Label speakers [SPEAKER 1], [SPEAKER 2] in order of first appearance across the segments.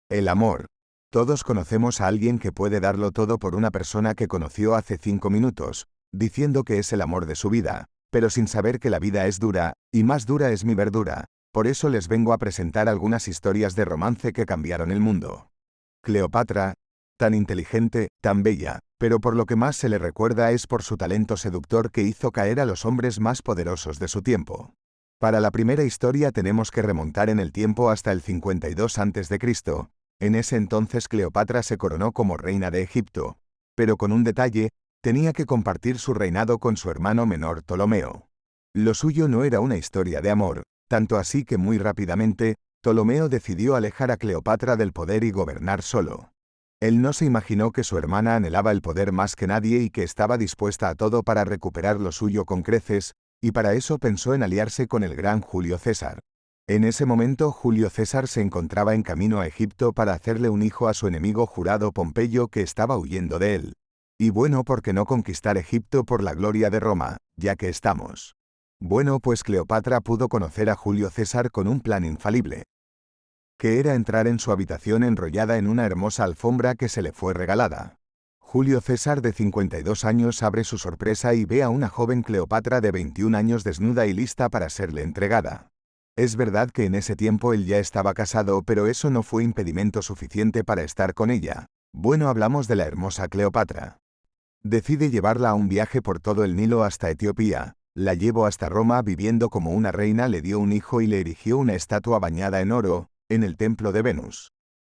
[SPEAKER 1] El amor. Todos conocemos a alguien que puede darlo todo por una persona que conoció hace 5 minutos, diciendo que es el amor de su vida, pero sin saber que la vida es dura, y más dura es mi verdura. Por eso les vengo a presentar algunas historias de romance que cambiaron el mundo. Cleopatra, tan inteligente, tan bella, pero por lo que más se le recuerda es por su talento seductor que hizo caer a los hombres más poderosos de su tiempo. Para la primera historia tenemos que remontar en el tiempo hasta el 52 a.C. En ese entonces Cleopatra se coronó como reina de Egipto, pero con un detalle, tenía que compartir su reinado con su hermano menor Ptolomeo. Lo suyo no era una historia de amor, tanto así que muy rápidamente, Ptolomeo decidió alejar a Cleopatra del poder y gobernar solo. Él no se imaginó que su hermana anhelaba el poder más que nadie y que estaba dispuesta a todo para recuperar lo suyo con creces, y para eso pensó en aliarse con el gran Julio César. En ese momento Julio César se encontraba en camino a Egipto para hacerle un hijo a su enemigo jurado Pompeyo que estaba huyendo de él. Y bueno, ¿por qué no conquistar Egipto por la gloria de Roma, ya que estamos? Bueno, pues Cleopatra pudo conocer a Julio César con un plan infalible, que era entrar en su habitación enrollada en una hermosa alfombra que se le fue regalada. Julio César de 52 años abre su sorpresa y ve a una joven Cleopatra de 21 años desnuda y lista para serle entregada. Es verdad que en ese tiempo él ya estaba casado, pero eso no fue impedimento suficiente para estar con ella. Bueno, hablamos de la hermosa Cleopatra. Decide llevarla a un viaje por todo el Nilo hasta Etiopía. La llevó hasta Roma viviendo como una reina, le dio un hijo y le erigió una estatua bañada en oro, en el templo de Venus.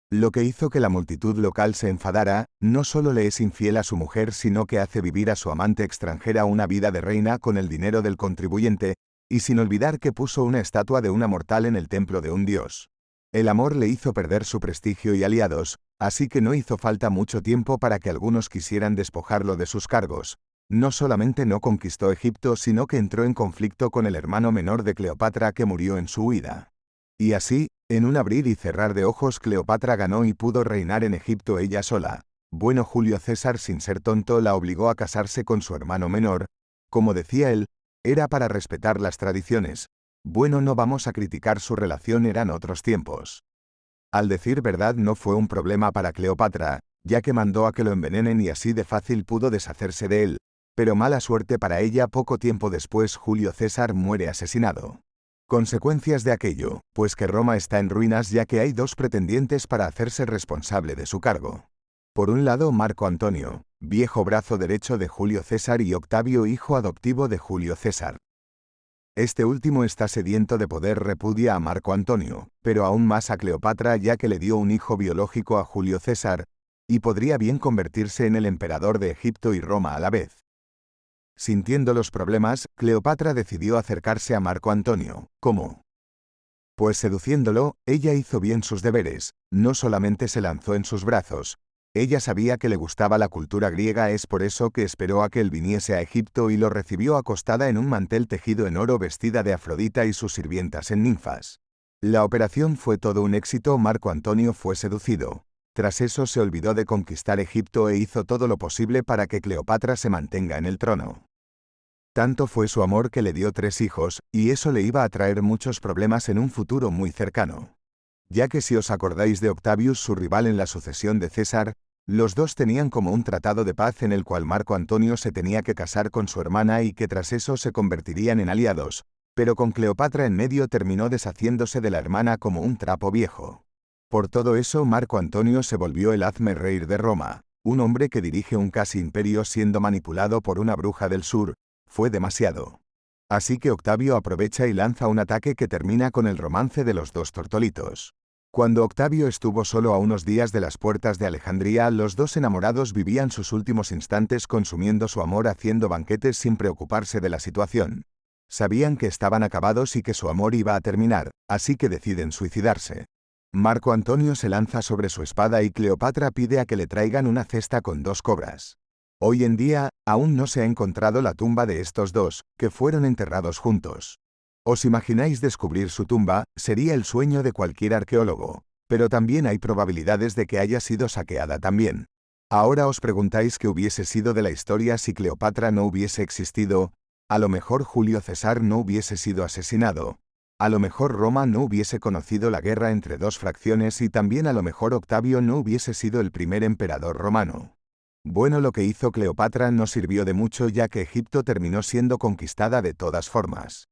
[SPEAKER 1] Lo que hizo que la multitud local se enfadara, no solo le es infiel a su mujer, sino que hace vivir a su amante extranjera una vida de reina con el dinero del contribuyente, y sin olvidar que puso una estatua de una mortal en el templo de un dios. El amor le hizo perder su prestigio y aliados, así que no hizo falta mucho tiempo para que algunos quisieran despojarlo de sus cargos. No solamente no conquistó Egipto, sino que entró en conflicto con el hermano menor de Cleopatra que murió en su huida. Y así, en un abrir y cerrar de ojos, Cleopatra ganó y pudo reinar en Egipto ella sola. Bueno, Julio César, sin ser tonto, la obligó a casarse con su hermano menor. Como decía él, era para respetar las tradiciones. Bueno, no vamos a criticar su relación, eran otros tiempos. Al decir verdad, no fue un problema para Cleopatra, ya que mandó a que lo envenenen y así de fácil pudo deshacerse de él. Pero mala suerte para ella, poco tiempo después Julio César muere asesinado. Consecuencias de aquello, pues que Roma está en ruinas ya que hay dos pretendientes para hacerse responsable de su cargo. Por un lado Marco Antonio, viejo brazo derecho de Julio César, y Octavio, hijo adoptivo de Julio César. Este último está sediento de poder, repudia a Marco Antonio, pero aún más a Cleopatra ya que le dio un hijo biológico a Julio César, y podría bien convertirse en el emperador de Egipto y Roma a la vez. Sintiendo los problemas, Cleopatra decidió acercarse a Marco Antonio. ¿Cómo? Pues seduciéndolo, ella hizo bien sus deberes, no solamente se lanzó en sus brazos. Ella sabía que le gustaba la cultura griega, es por eso que esperó a que él viniese a Egipto y lo recibió acostada en un mantel tejido en oro, vestida de Afrodita y sus sirvientas en ninfas. La operación fue todo un éxito, Marco Antonio fue seducido. Tras eso se olvidó de conquistar Egipto e hizo todo lo posible para que Cleopatra se mantenga en el trono. Tanto fue su amor que le dio 3 hijos, y eso le iba a traer muchos problemas en un futuro muy cercano. Ya que si os acordáis de Octavius, su rival en la sucesión de César, los dos tenían como un tratado de paz en el cual Marco Antonio se tenía que casar con su hermana y que tras eso se convertirían en aliados, pero con Cleopatra en medio terminó deshaciéndose de la hermana como un trapo viejo. Por todo eso Marco Antonio se volvió el hazme reír de Roma, un hombre que dirige un casi imperio siendo manipulado por una bruja del sur. Fue demasiado. Así que Octavio aprovecha y lanza un ataque que termina con el romance de los dos tortolitos. Cuando Octavio estuvo solo a unos días de las puertas de Alejandría, los dos enamorados vivían sus últimos instantes consumiendo su amor, haciendo banquetes sin preocuparse de la situación. Sabían que estaban acabados y que su amor iba a terminar, así que deciden suicidarse. Marco Antonio se lanza sobre su espada y Cleopatra pide a que le traigan una cesta con 2 cobras. Hoy en día, aún no se ha encontrado la tumba de estos dos, que fueron enterrados juntos. ¿Os imagináis descubrir su tumba? Sería el sueño de cualquier arqueólogo, pero también hay probabilidades de que haya sido saqueada también. Ahora os preguntáis qué hubiese sido de la historia si Cleopatra no hubiese existido. A lo mejor Julio César no hubiese sido asesinado. A lo mejor Roma no hubiese conocido la guerra entre dos fracciones y también a lo mejor Octavio no hubiese sido el primer emperador romano. Bueno, lo que hizo Cleopatra no sirvió de mucho ya que Egipto terminó siendo conquistada de todas formas.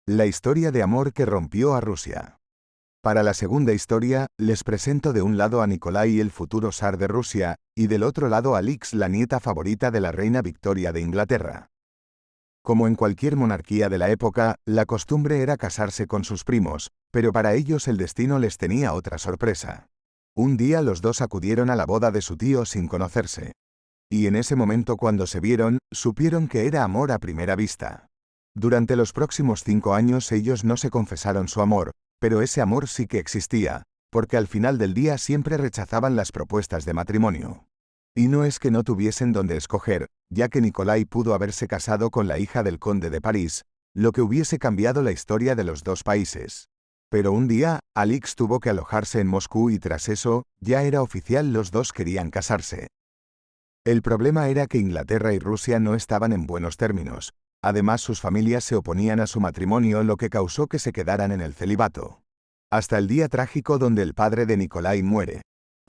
[SPEAKER 1] La historia de amor que rompió a Rusia. Para la segunda historia, les presento de un lado a Nicolai, el futuro zar de Rusia, y del otro lado a Alix, la nieta favorita de la reina Victoria de Inglaterra. Como en cualquier monarquía de la época, la costumbre era casarse con sus primos, pero para ellos el destino les tenía otra sorpresa. Un día los dos acudieron a la boda de su tío sin conocerse. Y en ese momento cuando se vieron, supieron que era amor a primera vista. Durante los próximos 5 años ellos no se confesaron su amor, pero ese amor sí que existía, porque al final del día siempre rechazaban las propuestas de matrimonio. Y no es que no tuviesen donde escoger, ya que Nicolai pudo haberse casado con la hija del conde de París, lo que hubiese cambiado la historia de los dos países. Pero un día, Alix tuvo que alojarse en Moscú y tras eso, ya era oficial, los dos querían casarse. El problema era que Inglaterra y Rusia no estaban en buenos términos. Además, sus familias se oponían a su matrimonio, lo que causó que se quedaran en el celibato. Hasta el día trágico donde el padre de Nicolai muere.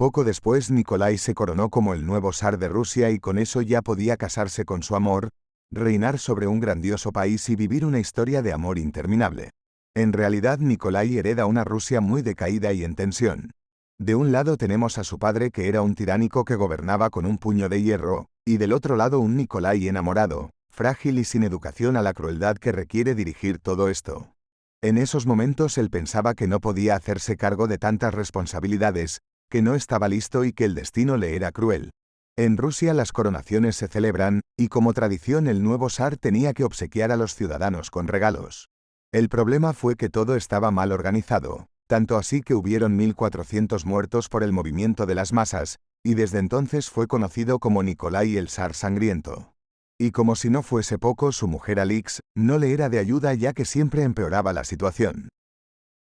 [SPEAKER 1] Poco después, Nicolai se coronó como el nuevo zar de Rusia y con eso ya podía casarse con su amor, reinar sobre un grandioso país y vivir una historia de amor interminable. En realidad, Nicolai hereda una Rusia muy decaída y en tensión. De un lado tenemos a su padre, que era un tiránico que gobernaba con un puño de hierro, y del otro lado un Nicolai enamorado, frágil y sin educación a la crueldad que requiere dirigir todo esto. En esos momentos él pensaba que no podía hacerse cargo de tantas responsabilidades, que no estaba listo y que el destino le era cruel. En Rusia las coronaciones se celebran, y como tradición el nuevo zar tenía que obsequiar a los ciudadanos con regalos. El problema fue que todo estaba mal organizado, tanto así que hubieron 1400 muertos por el movimiento de las masas, y desde entonces fue conocido como Nicolai el zar sangriento. Y como si no fuese poco, su mujer Alix no le era de ayuda ya que siempre empeoraba la situación.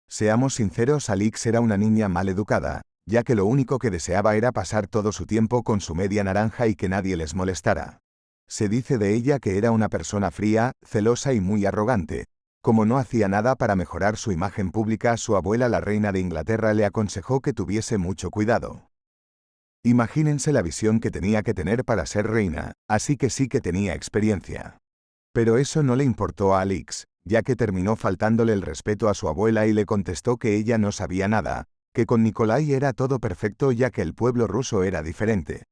[SPEAKER 1] Seamos sinceros, Alix era una niña mal educada, ya que lo único que deseaba era pasar todo su tiempo con su media naranja y que nadie les molestara. Se dice de ella que era una persona fría, celosa y muy arrogante. Como no hacía nada para mejorar su imagen pública, su abuela, la reina de Inglaterra, le aconsejó que tuviese mucho cuidado. Imagínense la visión que tenía que tener para ser reina, así que sí que tenía experiencia. Pero eso no le importó a Alix, ya que terminó faltándole el respeto a su abuela y le contestó que ella no sabía nada, que con Nicolai era todo perfecto ya que el pueblo ruso era diferente.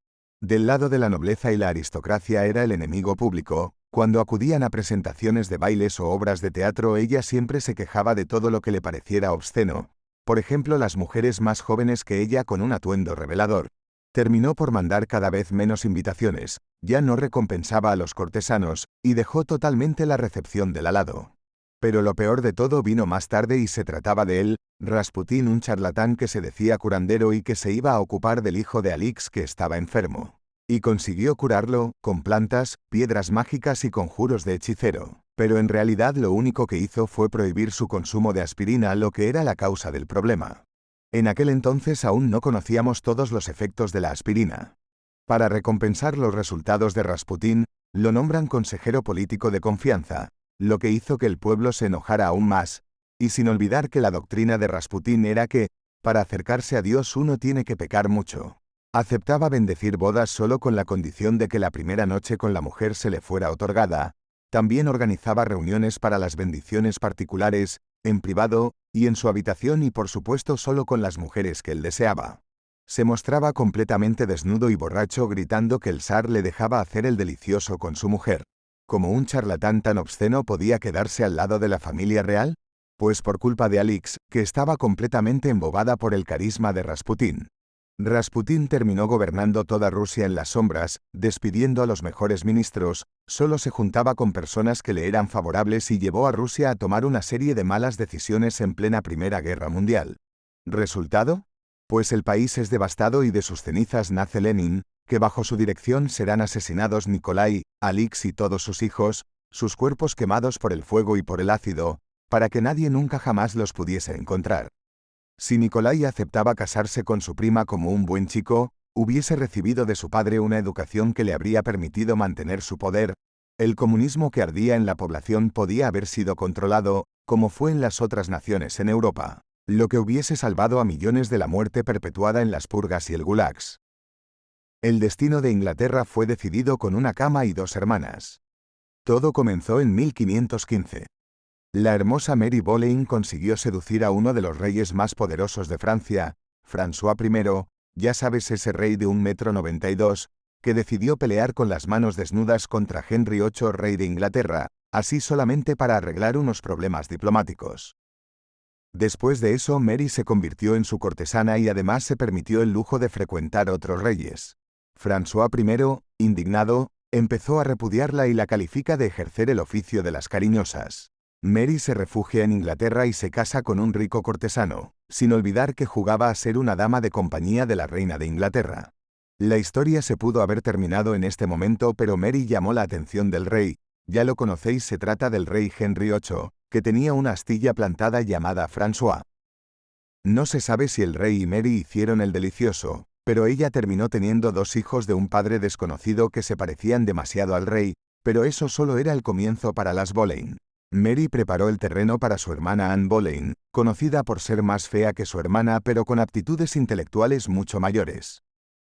[SPEAKER 1] Del lado de la nobleza y la aristocracia era el enemigo público. Cuando acudían a presentaciones de bailes o obras de teatro, ella siempre se quejaba de todo lo que le pareciera obsceno. Por ejemplo, las mujeres más jóvenes que ella con un atuendo revelador. Terminó por mandar cada vez menos invitaciones, ya no recompensaba a los cortesanos, y dejó totalmente la recepción del alado. Pero lo peor de todo vino más tarde y se trataba de él, Rasputín, un charlatán que se decía curandero y que se iba a ocupar del hijo de Alix que estaba enfermo. Y consiguió curarlo, con plantas, piedras mágicas y conjuros de hechicero. Pero en realidad lo único que hizo fue prohibir su consumo de aspirina, lo que era la causa del problema. En aquel entonces aún no conocíamos todos los efectos de la aspirina. Para recompensar los resultados de Rasputín, lo nombran consejero político de confianza, lo que hizo que el pueblo se enojara aún más, y sin olvidar que la doctrina de Rasputín era que, para acercarse a Dios uno tiene que pecar mucho. Aceptaba bendecir bodas solo con la condición de que la primera noche con la mujer se le fuera otorgada. También organizaba reuniones para las bendiciones particulares, en privado, y en su habitación y por supuesto solo con las mujeres que él deseaba. Se mostraba completamente desnudo y borracho gritando que el zar le dejaba hacer el delicioso con su mujer. ¿Cómo un charlatán tan obsceno podía quedarse al lado de la familia real? Pues por culpa de Alix, que estaba completamente embobada por el carisma de Rasputín. Rasputín terminó gobernando toda Rusia en las sombras, despidiendo a los mejores ministros, solo se juntaba con personas que le eran favorables y llevó a Rusia a tomar una serie de malas decisiones en plena Primera Guerra Mundial. ¿Resultado? Pues el país es devastado y de sus cenizas nace Lenin, que bajo su dirección serán asesinados Nicolai, Alix y todos sus hijos, sus cuerpos quemados por el fuego y por el ácido, para que nadie nunca jamás los pudiese encontrar. Si Nicolai aceptaba casarse con su prima como un buen chico, hubiese recibido de su padre una educación que le habría permitido mantener su poder, el comunismo que ardía en la población podía haber sido controlado, como fue en las otras naciones en Europa, lo que hubiese salvado a millones de la muerte perpetuada en las purgas y el gulags. El destino de Inglaterra fue decidido con una cama y 2 hermanas. Todo comenzó en 1515. La hermosa Mary Boleyn consiguió seducir a uno de los reyes más poderosos de Francia, François I, ya sabes, ese rey de 1,92 m, que decidió pelear con las manos desnudas contra Henry VIII, rey de Inglaterra, así solamente para arreglar unos problemas diplomáticos. Después de eso, Mary se convirtió en su cortesana y además se permitió el lujo de frecuentar otros reyes. François I, indignado, empezó a repudiarla y la califica de ejercer el oficio de las cariñosas. Mary se refugia en Inglaterra y se casa con un rico cortesano, sin olvidar que jugaba a ser una dama de compañía de la reina de Inglaterra. La historia se pudo haber terminado en este momento, pero Mary llamó la atención del rey. Ya lo conocéis, se trata del rey Henry VIII, que tenía una astilla plantada llamada François. No se sabe si el rey y Mary hicieron el delicioso, pero ella terminó teniendo 2 hijos de un padre desconocido que se parecían demasiado al rey, pero eso solo era el comienzo para las Boleyn. Mary preparó el terreno para su hermana Anne Boleyn, conocida por ser más fea que su hermana pero con aptitudes intelectuales mucho mayores.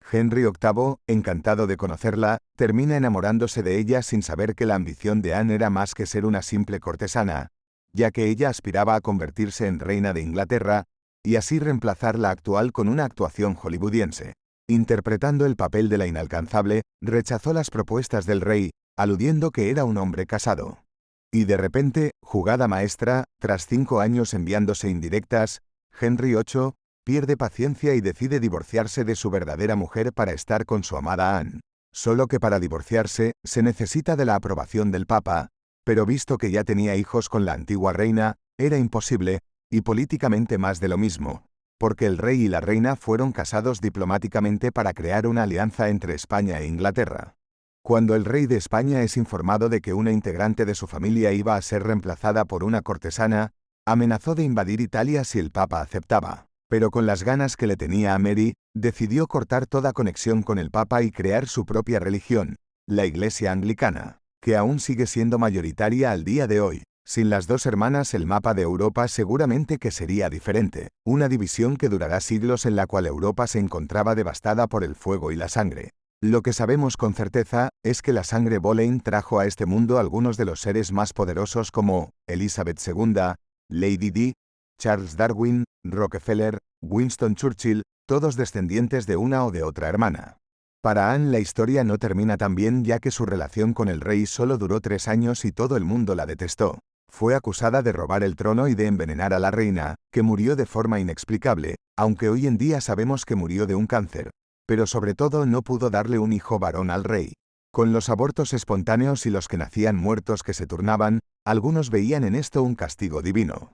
[SPEAKER 1] Henry VIII, encantado de conocerla, termina enamorándose de ella sin saber que la ambición de Anne era más que ser una simple cortesana, ya que ella aspiraba a convertirse en reina de Inglaterra y así reemplazar la actual con una actuación hollywoodiense. Interpretando el papel de la inalcanzable, rechazó las propuestas del rey, aludiendo que era un hombre casado. Y de repente, jugada maestra, tras 5 años enviándose indirectas, Henry VIII pierde paciencia y decide divorciarse de su verdadera mujer para estar con su amada Anne. Solo que para divorciarse, se necesita de la aprobación del Papa, pero visto que ya tenía hijos con la antigua reina, era imposible, y políticamente más de lo mismo, porque el rey y la reina fueron casados diplomáticamente para crear una alianza entre España e Inglaterra. Cuando el rey de España es informado de que una integrante de su familia iba a ser reemplazada por una cortesana, amenazó de invadir Italia si el Papa aceptaba. Pero con las ganas que le tenía a Mary, decidió cortar toda conexión con el Papa y crear su propia religión, la Iglesia Anglicana, que aún sigue siendo mayoritaria al día de hoy. Sin las 2 hermanas, el mapa de Europa seguramente que sería diferente, una división que durará siglos en la cual Europa se encontraba devastada por el fuego y la sangre. Lo que sabemos con certeza es que la sangre Boleyn trajo a este mundo algunos de los seres más poderosos como Elizabeth II, Lady Di, Charles Darwin, Rockefeller, Winston Churchill, todos descendientes de una o de otra hermana. Para Anne la historia no termina tan bien, ya que su relación con el rey solo duró 3 años y todo el mundo la detestó. Fue acusada de robar el trono y de envenenar a la reina, que murió de forma inexplicable, aunque hoy en día sabemos que murió de un cáncer. Pero sobre todo no pudo darle un hijo varón al rey. Con los abortos espontáneos y los que nacían muertos que se turnaban, algunos veían en esto un castigo divino.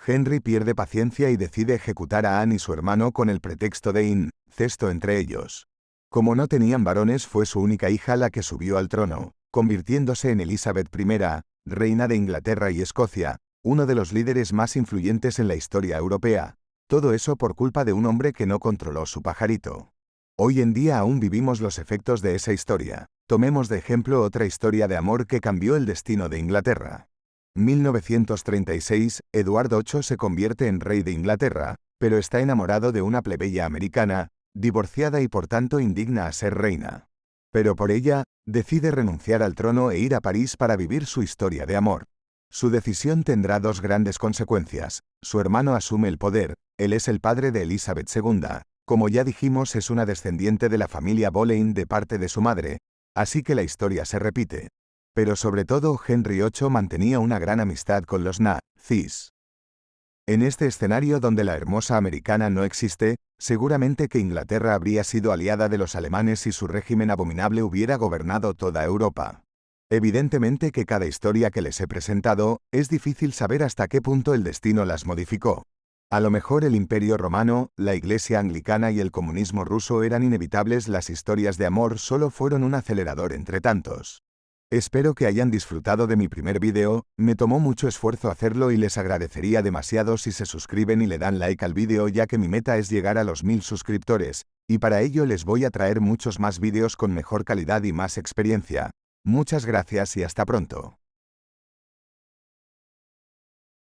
[SPEAKER 1] Henry pierde paciencia y decide ejecutar a Anne y su hermano con el pretexto de incesto entre ellos. Como no tenían varones, fue su única hija la que subió al trono, convirtiéndose en Elizabeth I, reina de Inglaterra y Escocia, uno de los líderes más influyentes en la historia europea. Todo eso por culpa de un hombre que no controló su pajarito. Hoy en día aún vivimos los efectos de esa historia. Tomemos de ejemplo otra historia de amor que cambió el destino de Inglaterra. 1936, Eduardo VIII se convierte en rey de Inglaterra, pero está enamorado de una plebeya americana, divorciada y por tanto indigna a ser reina. Pero por ella, decide renunciar al trono e ir a París para vivir su historia de amor. Su decisión tendrá 2 grandes consecuencias. Su hermano asume el poder, él es el padre de Elizabeth II. Como ya dijimos, es una descendiente de la familia Boleyn de parte de su madre, así que la historia se repite. Pero sobre todo Henry VIII mantenía una gran amistad con los nazis. En este escenario donde la hermosa americana no existe, seguramente que Inglaterra habría sido aliada de los alemanes si su régimen abominable hubiera gobernado toda Europa. Evidentemente que cada historia que les he presentado, es difícil saber hasta qué punto el destino las modificó. A lo mejor el Imperio Romano, la Iglesia Anglicana y el comunismo ruso eran inevitables, las historias de amor solo fueron un acelerador entre tantos. Espero que hayan disfrutado de mi primer vídeo, me tomó mucho esfuerzo hacerlo y les agradecería demasiado si se suscriben y le dan like al vídeo, ya que mi meta es llegar a los 1000 suscriptores, y para ello les voy a traer muchos más vídeos con mejor calidad y más experiencia. Muchas gracias y hasta pronto.